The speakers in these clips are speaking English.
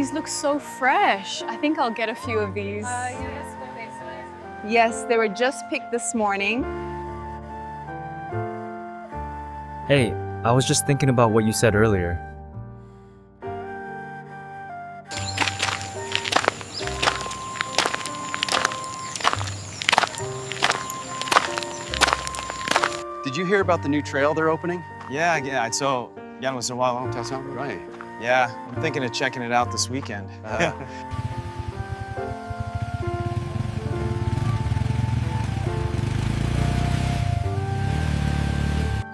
these look so fresh. I think I'll get a few of these. Yes, they were just picked this morning. Hey, I was just thinking about what you said earlier. Did you hear about the new trail they're opening? Yeah, so yan was a while Right. Yeah, I'm thinking of checking it out this weekend.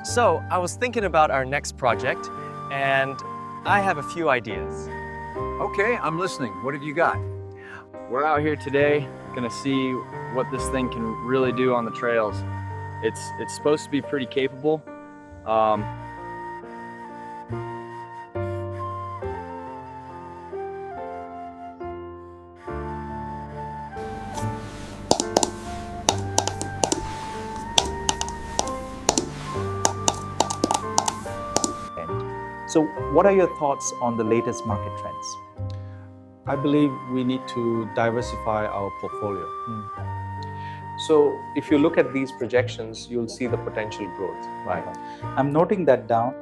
So, I was thinking about our next project, and I have a few ideas. Okay, I'm listening. What have you got? We're out here today, gonna see what this thing can really do on the trails. It's supposed to be pretty capable. So what are your thoughts on the latest market trends? I believe we need to diversify our portfolio. So if you look at these projections, you'll see the potential growth. Right. I'm noting that down.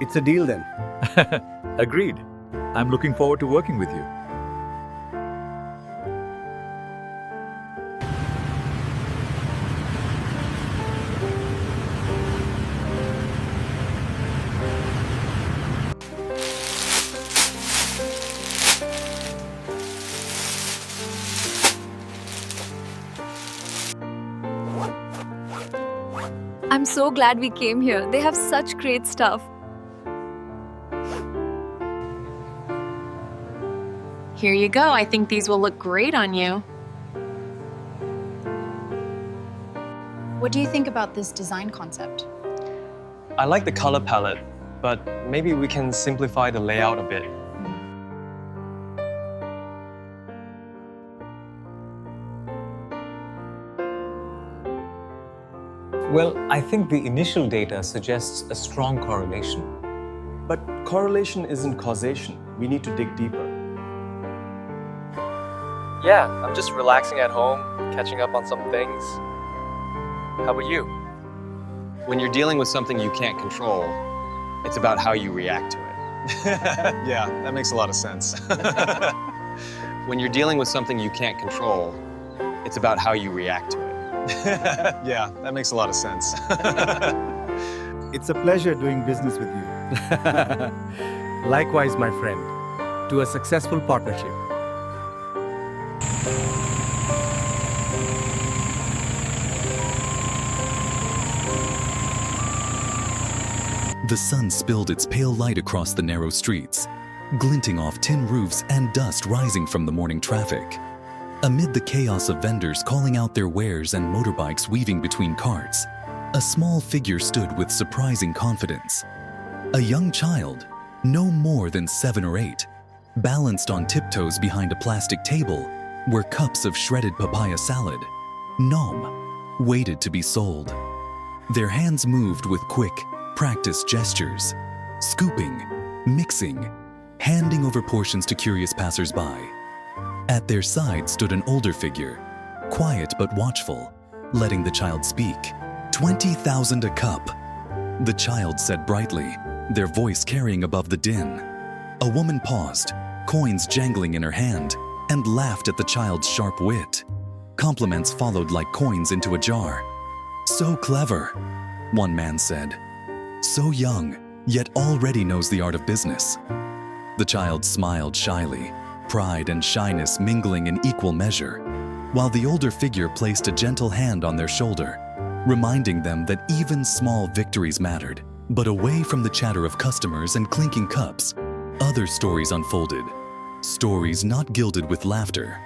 It's a deal then. Agreed. I'm looking forward to working with you. I'm so glad we came here. They have such great stuff. Here you go. I think these will look great on you. What do you think about this design concept? I like the color palette, but maybe we can simplify the layout a bit. Well, I think the initial data suggests a strong correlation. But correlation isn't causation. We need to dig deeper. Yeah, I'm just relaxing at home, catching up on some things. How about you? When you're dealing with something you can't control, it's about how you react to it. Yeah, that makes a lot of sense. When you're dealing with something you can't control, it's about how you react to it. Yeah, that makes a lot of sense. It's a pleasure doing business with you. Likewise, my friend. To a successful partnership. The sun spilled its pale light across the narrow streets, glinting off tin roofs and dust rising from the morning traffic. Amid the chaos of vendors calling out their wares and motorbikes weaving between carts, a small figure stood with surprising confidence. A young child, no more than 7 or 8, balanced on tiptoes behind a plastic table were cups of shredded papaya salad, nom, waited to be sold. Their hands moved with quick, practiced gestures, scooping, mixing, handing over portions to curious passers-by. At their side stood an older figure, quiet but watchful, letting the child speak. 20,000 a cup, the child said brightly, their voice carrying above the din. A woman paused, coins jangling in her hand, and laughed at the child's sharp wit. Compliments followed like coins into a jar. So clever, one man said. So young, yet already knows the art of business. The child smiled shyly, pride and shyness mingling in equal measure, while the older figure placed a gentle hand on their shoulder, reminding them that even small victories mattered. But away from the chatter of customers and clinking cups, other stories unfolded. Stories not gilded with laughter.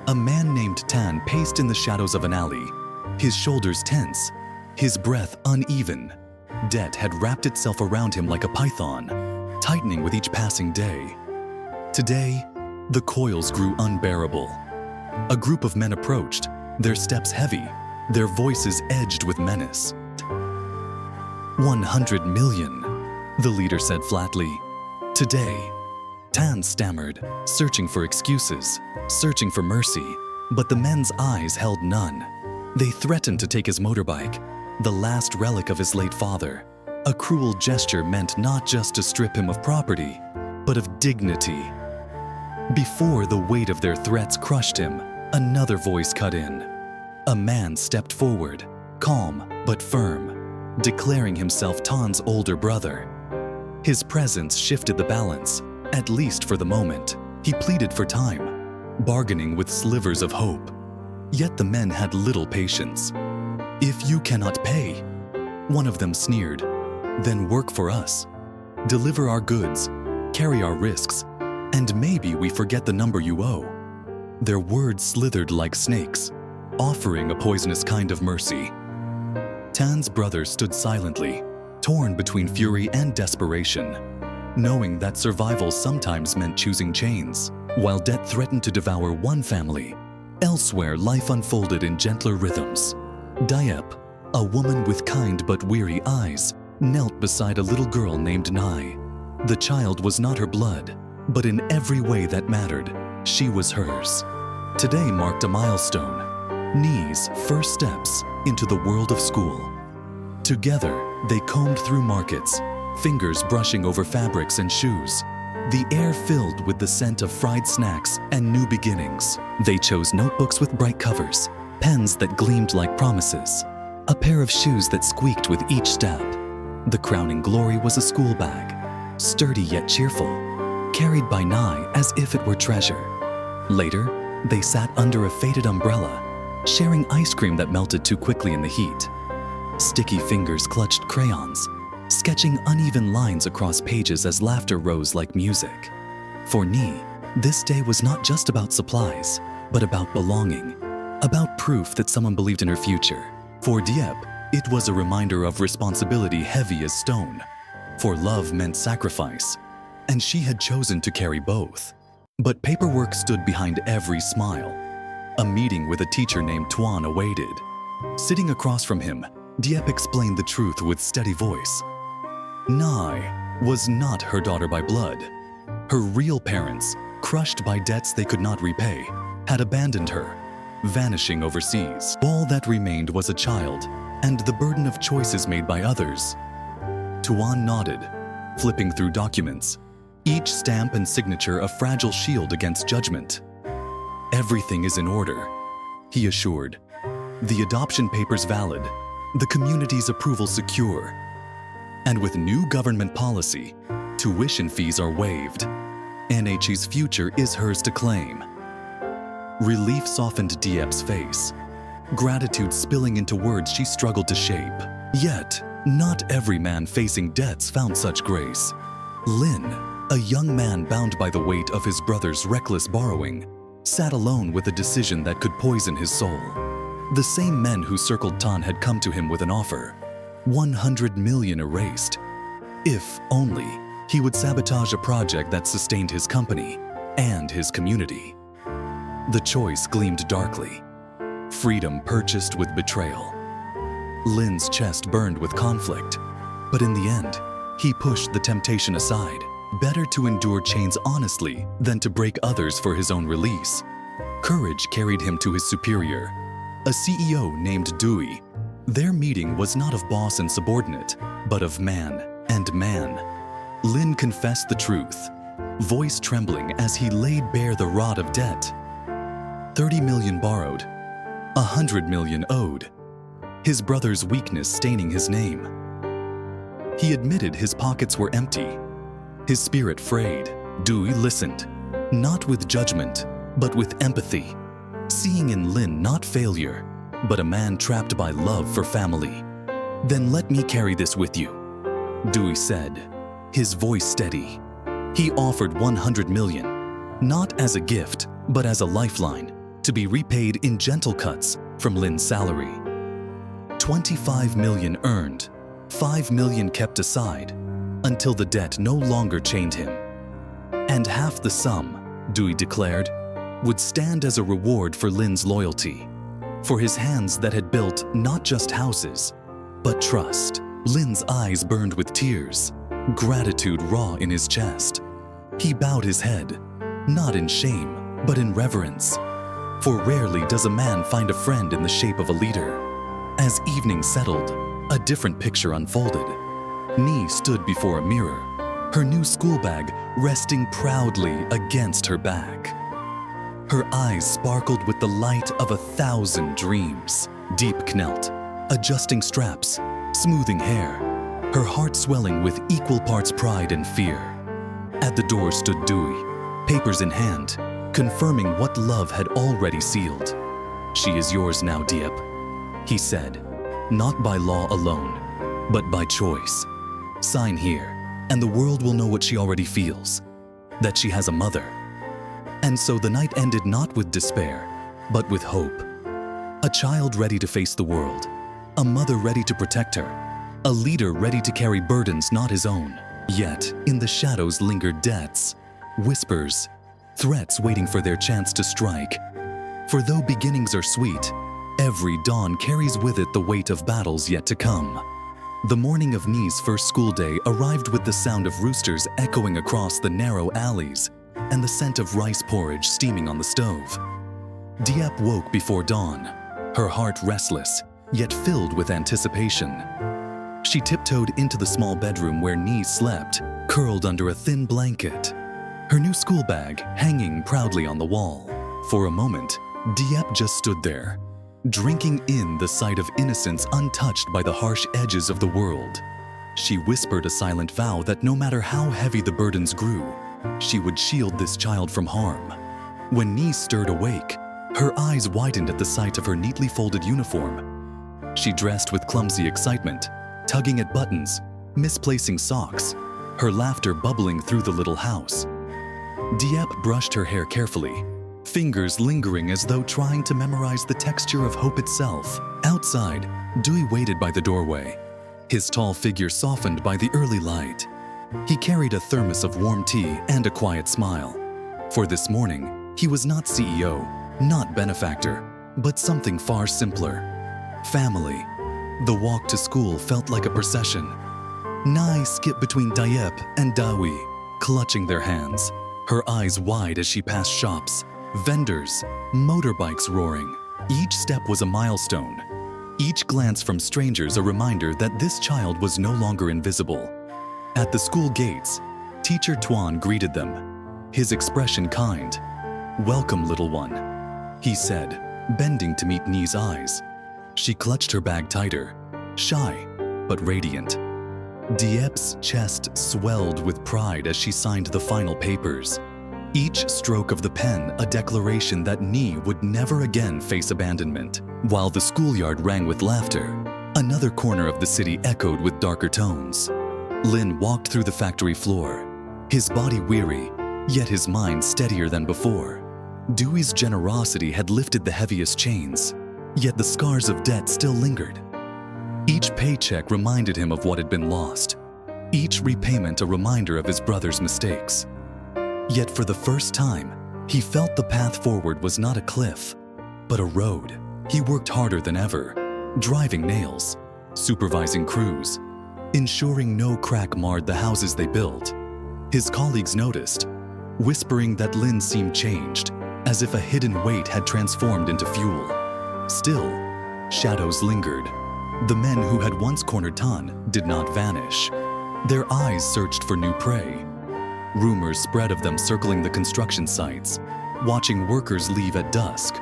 A man named Tan paced in the shadows of an alley, his shoulders tense, his breath uneven. Debt had wrapped itself around him like a python, tightening with each passing day. Today, the coils grew unbearable. A group of men approached, their steps heavy, their voices edged with menace. 100 million, the leader said flatly. Today, Tan stammered, searching for excuses, searching for mercy, but the men's eyes held none. They threatened to take his motorbike, the last relic of his late father, a cruel gesture meant not just to strip him of property, but of dignity. Before the weight of their threats crushed him, another voice cut in. A man stepped forward, calm but firm, declaring himself Tan's older brother. His presence shifted the balance, at least for the moment. He pleaded for time, bargaining with slivers of hope. Yet the men had little patience. "If you cannot pay," one of them sneered, "then work for us. Deliver our goods, carry our risks, and maybe we forget the number you owe." Their words slithered like snakes, offering a poisonous kind of mercy. Tan's brother stood silently, torn between fury and desperation, knowing that survival sometimes meant choosing chains. While debt threatened to devour one family, elsewhere life unfolded in gentler rhythms. Diep, a woman with kind but weary eyes, knelt beside a little girl named Nhi. The child was not her blood, but in every way that mattered, she was hers. Today marked a milestone, Nhi's first steps into the world of school. Together, they combed through markets, fingers brushing over fabrics and shoes, the air filled with the scent of fried snacks and new beginnings. They chose notebooks with bright covers, pens that gleamed like promises, a pair of shoes that squeaked with each step. The crowning glory was a school bag, sturdy yet cheerful, carried by Nhi as if it were treasure. Later, they sat under a faded umbrella, sharing ice cream that melted too quickly in the heat. Sticky fingers clutched crayons, sketching uneven lines across pages as laughter rose like music. For Nhi, this day was not just about supplies, but about belonging, about proof that someone believed in her future. For Diep, it was a reminder of responsibility heavy as stone. For love meant sacrifice, and she had chosen to carry both. But paperwork stood behind every smile. A meeting with a teacher named Tuan awaited. Sitting across from him, Diep explained the truth with steady voice. Nhi was not her daughter by blood. Her real parents, crushed by debts they could not repay, had abandoned her, vanishing overseas. All that remained was a child and the burden of choices made by others. Tuan nodded, flipping through documents, each stamp and signature a fragile shield against judgment. "Everything is in order," he assured. "The adoption papers valid, the community's approval secure. And with new government policy, tuition fees are waived. NHE's future is hers to claim." Relief softened Diep's face, gratitude spilling into words she struggled to shape. Yet, not every man facing debts found such grace. Lin, a young man bound by the weight of his brother's reckless borrowing, sat alone with a decision that could poison his soul. The same men who circled Tan had come to him with an offer, 100 million erased. If only he would sabotage a project that sustained his company and his community. The choice gleamed darkly. Freedom purchased with betrayal. Lin's chest burned with conflict, but in the end, he pushed the temptation aside. Better to endure chains honestly than to break others for his own release. Courage carried him to his superior, a CEO named Dui. Their meeting was not of boss and subordinate, but of man and man. Lin confessed the truth, voice trembling as he laid bare the rod of debt. 30 million borrowed, 100 million owed, his brother's weakness staining his name. He admitted his pockets were empty, his spirit frayed. Dui listened, not with judgment, but with empathy, seeing in Lin not failure, but a man trapped by love for family. "Then let me carry this with you," Dui said, his voice steady. He offered 100 million, not as a gift, but as a lifeline, to be repaid in gentle cuts from Lin's salary. 25 million earned, 5 million kept aside, until the debt no longer chained him. And half the sum, Dui declared, would stand as a reward for Lin's loyalty, for his hands that had built not just houses, but trust. Lin's eyes burned with tears, gratitude raw in his chest. He bowed his head, not in shame, but in reverence. For rarely does a man find a friend in the shape of a leader. As evening settled, a different picture unfolded. Nhi stood before a mirror, her new school bag resting proudly against her back. Her eyes sparkled with the light of 1,000 dreams. Diep knelt, adjusting straps, smoothing hair, her heart swelling with equal parts pride and fear. At the door stood Dewey, papers in hand, confirming what love had already sealed. "She is yours now, Diep," he said, "not by law alone, but by choice. Sign here, and the world will know what she already feels, that she has a mother." And so the night ended not with despair, but with hope. A child ready to face the world, a mother ready to protect her, a leader ready to carry burdens not his own. Yet, in the shadows lingered debts, whispers, threats waiting for their chance to strike. For though beginnings are sweet, every dawn carries with it the weight of battles yet to come. The morning of Nhi's first school day arrived with the sound of roosters echoing across the narrow alleys and the scent of rice porridge steaming on the stove. Diep woke before dawn, her heart restless, yet filled with anticipation. She tiptoed into the small bedroom where Nhi slept, curled under a thin blanket, her new school bag hanging proudly on the wall. For a moment, Diep just stood there, drinking in the sight of innocence untouched by the harsh edges of the world. She whispered a silent vow that no matter how heavy the burdens grew, she would shield this child from harm. When Nhi stirred awake, her eyes widened at the sight of her neatly folded uniform. She dressed with clumsy excitement, tugging at buttons, misplacing socks, her laughter bubbling through the little house. Diep brushed her hair carefully, fingers lingering as though trying to memorize the texture of hope itself. Outside, Dewey waited by the doorway, his tall figure softened by the early light. He carried a thermos of warm tea and a quiet smile. For this morning, he was not CEO, not benefactor, but something far simpler. Family. The walk to school felt like a procession. Nhi skipped between Diep and Dewey, clutching their hands, her eyes wide as she passed shops, vendors, motorbikes roaring. Each step was a milestone. Each glance from strangers a reminder that this child was no longer invisible. At the school gates, Teacher Tuan greeted them, his expression kind. "Welcome, little one," he said, bending to meet Nhi's eyes. She clutched her bag tighter, shy but radiant. Diep's chest swelled with pride as she signed the final papers. Each stroke of the pen a declaration that Nhi would never again face abandonment. While the schoolyard rang with laughter, another corner of the city echoed with darker tones. Lin walked through the factory floor, his body weary, yet his mind steadier than before. Dewey's generosity had lifted the heaviest chains, yet the scars of debt still lingered. Each paycheck reminded him of what had been lost, each repayment a reminder of his brother's mistakes. Yet for the first time, he felt the path forward was not a cliff, but a road. He worked harder than ever, driving nails, supervising crews, ensuring no crack marred the houses they built. His colleagues noticed, whispering that Lin seemed changed, as if a hidden weight had transformed into fuel. Still, shadows lingered. The men who had once cornered Tan did not vanish. Their eyes searched for new prey. Rumors spread of them circling the construction sites, watching workers leave at dusk,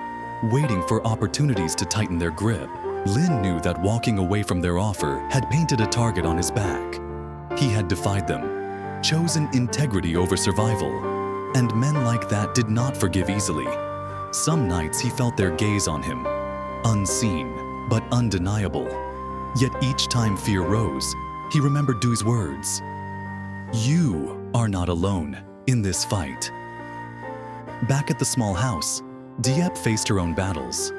waiting for opportunities to tighten their grip. Lin knew that walking away from their offer had painted a target on his back. He had defied them, chosen integrity over survival, and men like that did not forgive easily. Some nights he felt their gaze on him, unseen but undeniable. Yet each time fear rose, he remembered Dewey's words. "You are not alone in this fight." Back at the small house, Diep faced her own battles.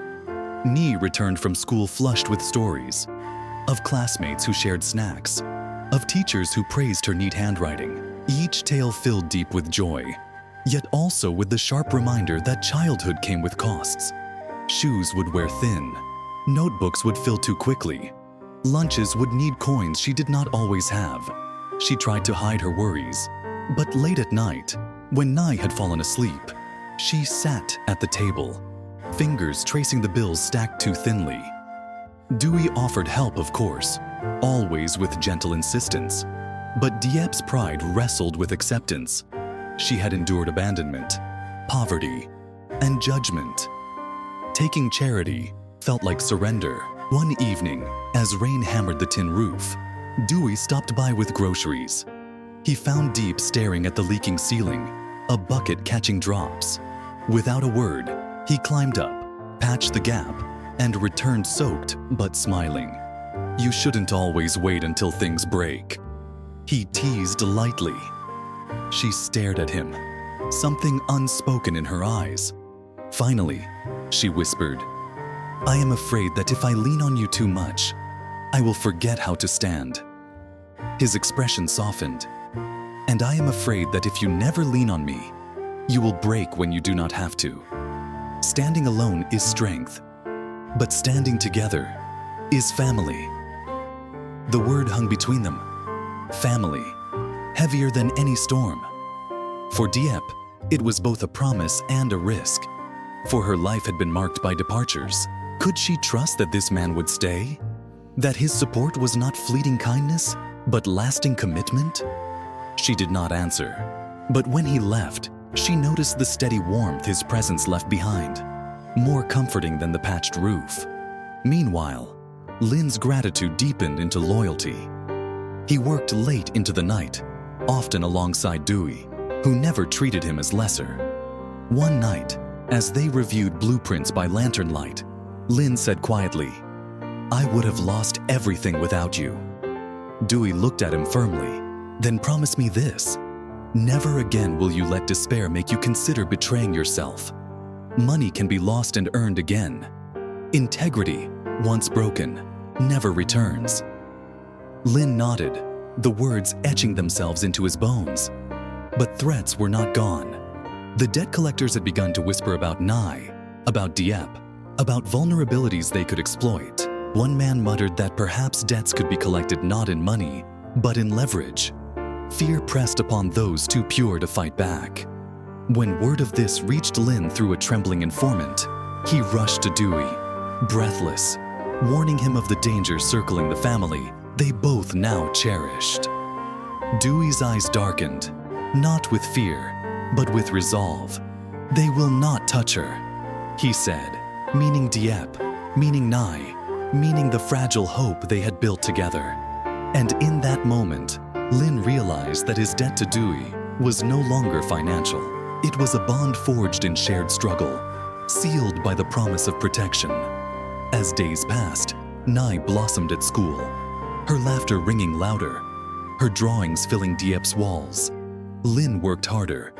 Nhi returned from school flushed with stories of classmates who shared snacks, of teachers who praised her neat handwriting. Each tale filled Diep with joy, yet also with the sharp reminder that childhood came with costs. Shoes would wear thin, notebooks would fill too quickly, lunches would need coins she did not always have. She tried to hide her worries, But late at night, when Nhi had fallen asleep, she sat at the table, fingers tracing the bills stacked too thinly. Dewey offered help, of course, always with gentle insistence. But Diep's pride wrestled with acceptance. She had endured abandonment, poverty, and judgment. Taking charity felt like surrender. One evening, as rain hammered the tin roof, Dewey stopped by with groceries. He found Diep staring at the leaking ceiling, a bucket catching drops. Without a word, he climbed up, patched the gap, and returned soaked but smiling. "You shouldn't always wait until things break," he teased lightly. She stared at him, something unspoken in her eyes. Finally, she whispered, "I am afraid that if I lean on you too much, I will forget how to stand." His expression softened. "And I am afraid that if you never lean on me, you will break when you do not have to. Standing alone is strength, but standing together is family." The word hung between them. Family, heavier than any storm. For Diep, it was both a promise and a risk. For her life had been marked by departures. Could she trust that this man would stay? That his support was not fleeting kindness, but lasting commitment? She did not answer. But when he left, she noticed the steady warmth his presence left behind, more comforting than the patched roof. Meanwhile, Lin's gratitude deepened into loyalty. He worked late into the night, often alongside Dewey, who never treated him as lesser. One night, as they reviewed blueprints by lantern light, Lin said quietly, "I would have lost everything without you." Dewey looked at him firmly, "Then promise me this. Never again will you let despair make you consider betraying yourself. Money can be lost and earned again. Integrity, once broken, never returns." Lin nodded, the words etching themselves into his bones. But threats were not gone. The debt collectors had begun to whisper about Nhi, about Diep, about vulnerabilities they could exploit. One man muttered that perhaps debts could be collected not in money, but in leverage. Fear pressed upon those too pure to fight back. When word of this reached Lin through a trembling informant, he rushed to Dewey, breathless, warning him of the dangers circling the family they both now cherished. Dewey's eyes darkened, not with fear, but with resolve. "They will not touch her," he said, meaning Diep, meaning Nhi, meaning the fragile hope they had built together. And in that moment, Lin realized that his debt to Dewey was no longer financial. It was a bond forged in shared struggle, sealed by the promise of protection. As days passed, Nhi blossomed at school, her laughter ringing louder, her drawings filling Diep's walls. Lin worked harder,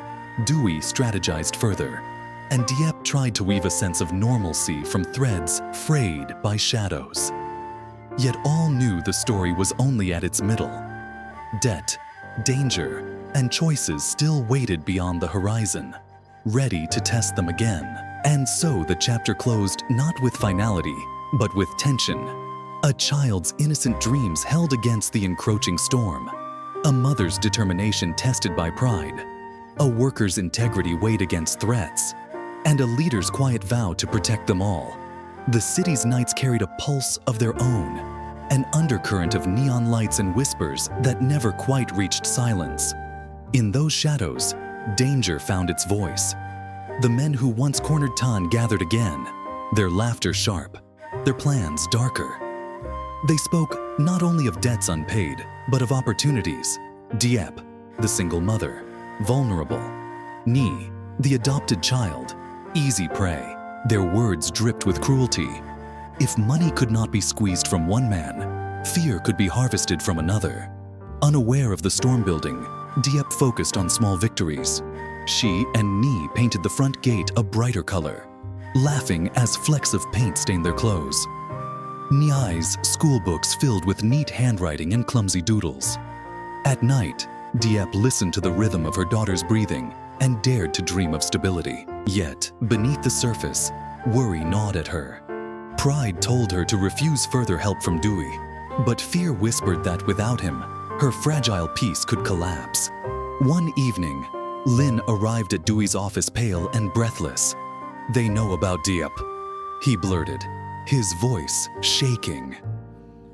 Dewey strategized further, and Diep tried to weave a sense of normalcy from threads frayed by shadows. Yet all knew the story was only at its middle. Debt, danger, and choices still waited beyond the horizon, ready to test them again. And so the chapter closed not with finality, but with tension. A child's innocent dreams held against the encroaching storm. A mother's determination tested by pride. A worker's integrity weighed against threats. And a leader's quiet vow to protect them all. The city's nights carried a pulse of their own, an undercurrent of neon lights and whispers that never quite reached silence. In those shadows, danger found its voice. The men who once cornered Tan gathered again, their laughter sharp, their plans darker. They spoke not only of debts unpaid, but of opportunities. Diep, the single mother, vulnerable. Nhi, the adopted child, easy prey. Their words dripped with cruelty. If money could not be squeezed from one man, fear could be harvested from another. Unaware of the storm building, Diep focused on small victories. She and Nhi painted the front gate a brighter color, laughing as flecks of paint stained their clothes. Nhi's school books filled with neat handwriting and clumsy doodles. At night, Diep listened to the rhythm of her daughter's breathing and dared to dream of stability. Yet, beneath the surface, worry gnawed at her. Pride told her to refuse further help from Dewey, but fear whispered that without him, her fragile peace could collapse. One evening, Lin arrived at Dewey's office pale and breathless. "They know about Diep," he blurted, his voice shaking.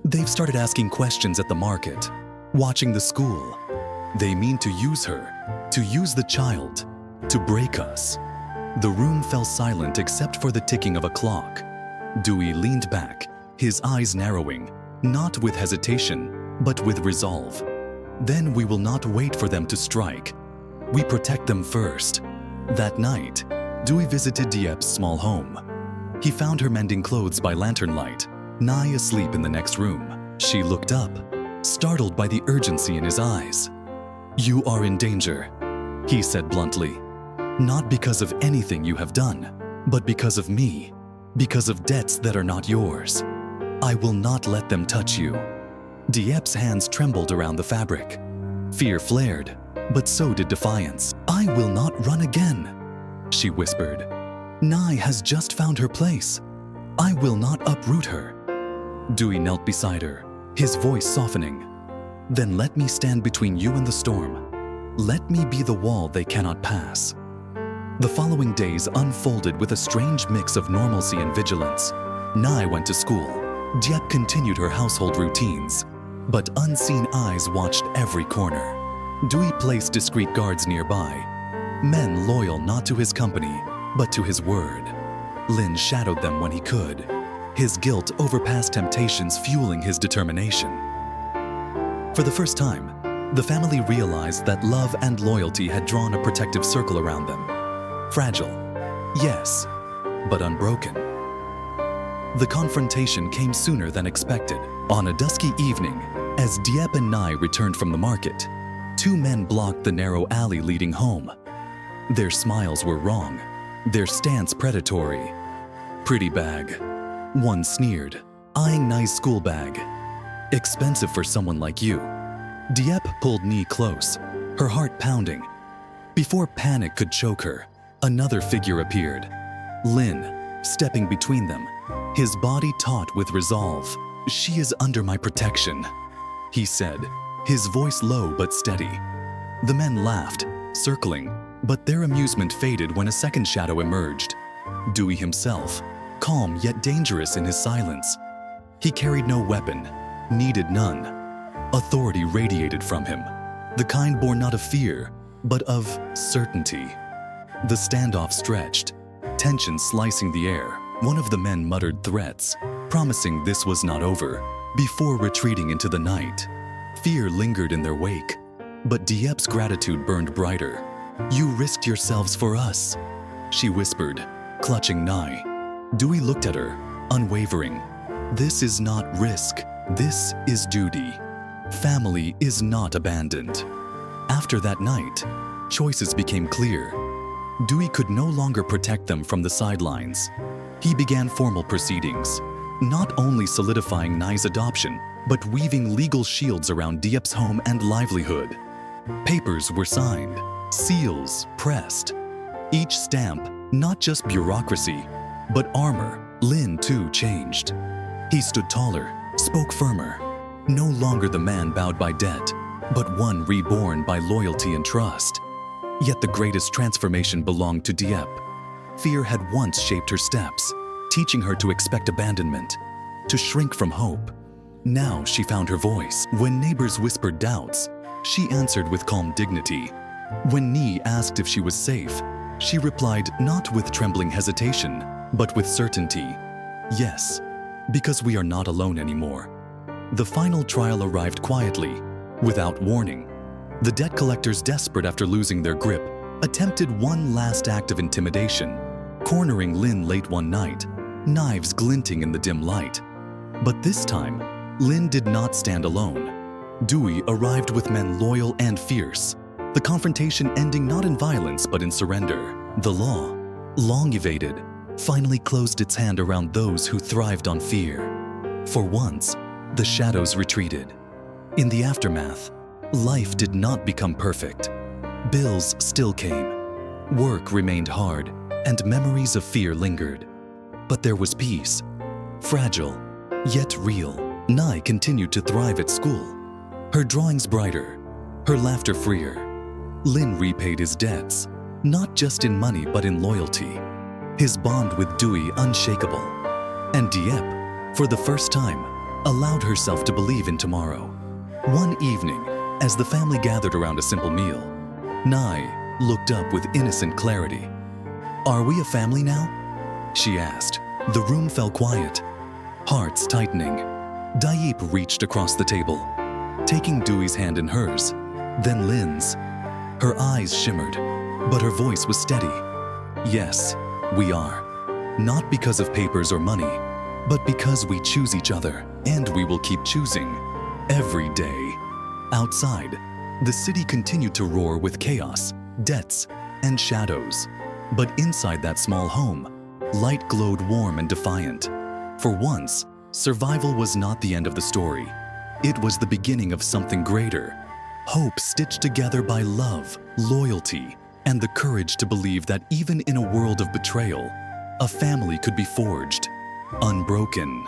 "They've started asking questions at the market, watching the school. They mean to use her, to use the child, to break us." The room fell silent except for the ticking of a clock. Dewey leaned back, his eyes narrowing, not with hesitation, but with resolve. "Then we will not wait for them to strike. We protect them first." That night, Dewey visited Diep's small home. He found her mending clothes by lantern light, Nhi asleep in the next room. She looked up, startled by the urgency in his eyes. "You are in danger," he said bluntly. "Not because of anything you have done, but because of me, because of debts that are not yours. I will not let them touch you." Diep's hands trembled around the fabric. Fear flared, but so did defiance. "I will not run again," she whispered. "Nhi has just found her place. I will not uproot her." Dewey knelt beside her, his voice softening. "Then let me stand between you and the storm. Let me be the wall they cannot pass." The following days unfolded with a strange mix of normalcy and vigilance. Nhi went to school. Diep continued her household routines, but unseen eyes watched every corner. Dewey placed discreet guards nearby, men loyal not to his company, but to his word. Lin shadowed them when he could, his guilt overpassed temptations fueling his determination. For the first time, the family realized that love and loyalty had drawn a protective circle around them. Fragile, yes, but unbroken. The confrontation came sooner than expected. On a dusky evening, as Diep and Nhi returned from the market, two men blocked the narrow alley leading home. Their smiles were wrong, their stance predatory. "Pretty bag," one sneered, eyeing Nhi's school bag. "Expensive for someone like you." Diep pulled Nhi close, her heart pounding. Before panic could choke her, another figure appeared. Lin, stepping between them, his body taut with resolve. "She is under my protection," he said, his voice low but steady. The men laughed, circling, but their amusement faded when a second shadow emerged. Dewey himself, calm yet dangerous in his silence. He carried no weapon, needed none. Authority radiated from him, the kind born not of fear, but of certainty. The standoff stretched, tension slicing the air. One of the men muttered threats, promising this was not over, before retreating into the night. Fear lingered in their wake, but Diep's gratitude burned brighter. "You risked yourselves for us," she whispered, clutching Nhi. Dewey looked at her, unwavering. "This is not risk, this is duty. Family is not abandoned." After that night, choices became clear. Dewey could no longer protect them from the sidelines. He began formal proceedings, not only solidifying Nhi's adoption, but weaving legal shields around Diep's home and livelihood. Papers were signed, seals pressed. Each stamp, not just bureaucracy, but armor. Lin, too, changed. He stood taller, spoke firmer. No longer the man bowed by debt, but one reborn by loyalty and trust. Yet the greatest transformation belonged to Diep. Fear had once shaped her steps, teaching her to expect abandonment, to shrink from hope. Now she found her voice. When neighbors whispered doubts, she answered with calm dignity. When Nhi asked if she was safe, she replied not with trembling hesitation, but with certainty. "Yes, because we are not alone anymore." The final trial arrived quietly, without warning. The debt collectors, desperate after losing their grip, attempted one last act of intimidation, cornering Lin late one night, knives glinting in the dim light. But this time, Lin did not stand alone. Dewey arrived with men loyal and fierce, the confrontation ending not in violence but in surrender. The law, long evaded, finally closed its hand around those who thrived on fear. For once, the shadows retreated. In the aftermath, life did not become perfect. Bills still came. Work remained hard, and memories of fear lingered. But there was peace, fragile, yet real. Nhi continued to thrive at school, her drawings brighter, her laughter freer. Lin repaid his debts, not just in money but in loyalty. His bond with Dewey unshakable. And Diep, for the first time, allowed herself to believe in tomorrow. One evening, as the family gathered around a simple meal, Nhi looked up with innocent clarity. "Are we a family now?" she asked. The room fell quiet, hearts tightening. Diep reached across the table, taking Dewey's hand in hers, then Lin's. Her eyes shimmered, but her voice was steady. "Yes, we are. Not because of papers or money, but because we choose each other, and we will keep choosing. Every day." Outside, the city continued to roar with chaos, debts, and shadows. But inside that small home, light glowed warm and defiant. For once, survival was not the end of the story. It was the beginning of something greater. Hope stitched together by love, loyalty, and the courage to believe that even in a world of betrayal, a family could be forged, unbroken.